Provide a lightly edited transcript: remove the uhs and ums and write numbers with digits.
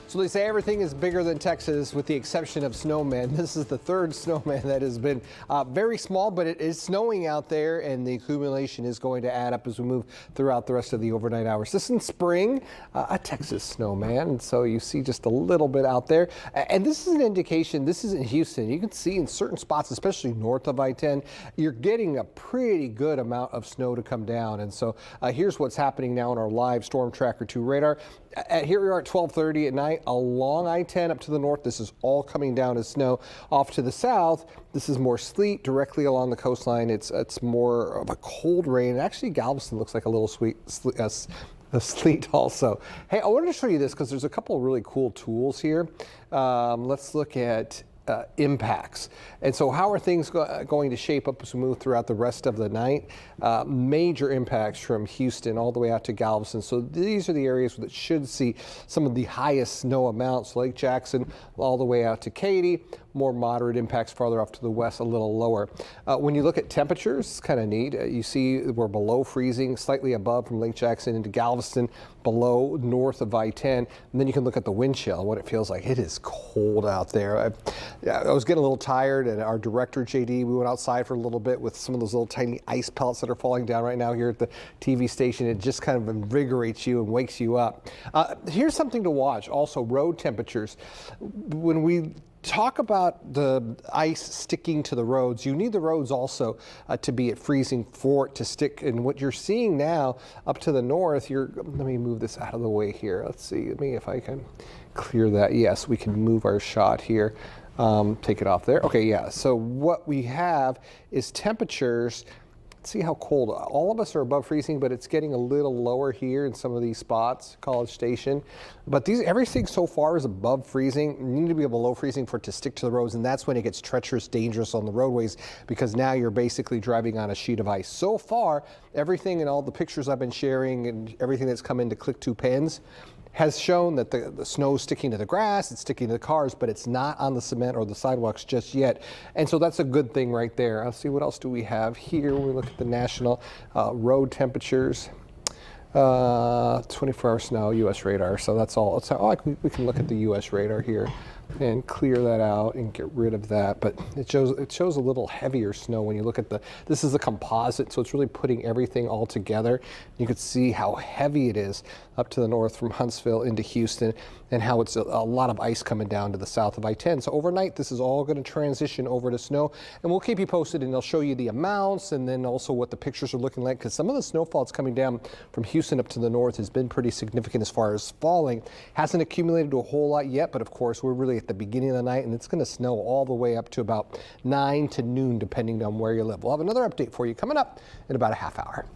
So they say everything is bigger than Texas with the exception of snowmen. This is the third snowman that has been very small, but it is snowing out there and the accumulation is going to add up as we move throughout the rest of the overnight hours. This is in spring, a Texas snowman. And so you see just a little bit out there. And this is an indication, this is in Houston. You can see in certain spots, especially north of I-10, you're getting a pretty good amount of snow to come down. And so here's what's happening now on our live Storm Tracker 2 radar. Here we are at 12:30 at night along I-10 up to the north. This is all coming down as snow. Off to the south, this is more sleet directly along the coastline. It's more of a cold rain. Actually, Galveston looks like a little sleet also. Hey, I wanted to show you this because there's a couple of really cool tools here. Let's look at impacts. And so how are things going to shape up as we move throughout the rest of the night? Major impacts from Houston all the way out to Galveston. So these are the areas that should see some of the highest snow amounts. Lake Jackson all the way out to Katy. More moderate impacts farther off to the west, a little lower. When you look at temperatures, it's kind of neat. You see we're below freezing, slightly above from Lake Jackson into Galveston, below north of I-10. And then you can look at the wind chill, what it feels like. It is cold out there. I was getting a little tired, and our director, JD, we went outside for a little bit with some of those little tiny ice pellets that are falling down right now here at the TV station. It just kind of invigorates you and wakes you up. Here's something to watch, also road temperatures. When we talk about the ice sticking to the roads, you need the roads also to be at freezing for it to stick. And what you're seeing now up to the north, let me move this out of the way here. Let's see, if I can clear that. Yes, we can move our shot here. Take it off there. Okay, yeah. So what we have is temperatures. See how cold. All of us are above freezing, but it's getting a little lower here in some of these spots, College Station. But everything so far is above freezing. You need to be below freezing for it to stick to the roads, and that's when it gets treacherous, dangerous on the roadways, because now you're basically driving on a sheet of ice. So far, everything and all the pictures I've been sharing and everything that's come into Click 2 Pens has shown that the snow is sticking to the grass, it's sticking to the cars, but it's not on the cement or the sidewalks just yet. And so that's a good thing right there. Let's see, what else do we have here when we look at the national road temperatures. 24-hour snow, U.S. radar. So that's all. We can look at the U.S. radar here and clear that out and get rid of that. But it shows a little heavier snow when you look at this is a composite, so it's really putting everything all together. You can see how heavy it is up to the north from Huntsville into Houston, and how it's a lot of ice coming down to the south of I-10. So overnight, this is all going to transition over to snow, and we'll keep you posted, and they'll show you the amounts and then also what the pictures are looking like, because some of the snowfall that's coming down from Houston up to the north has been pretty significant as far as falling. Hasn't accumulated to a whole lot yet, but of course we're really at the beginning of the night, and it's going to snow all the way up to about 9 to noon, depending on where you live. We'll have another update for you coming up in about a half hour.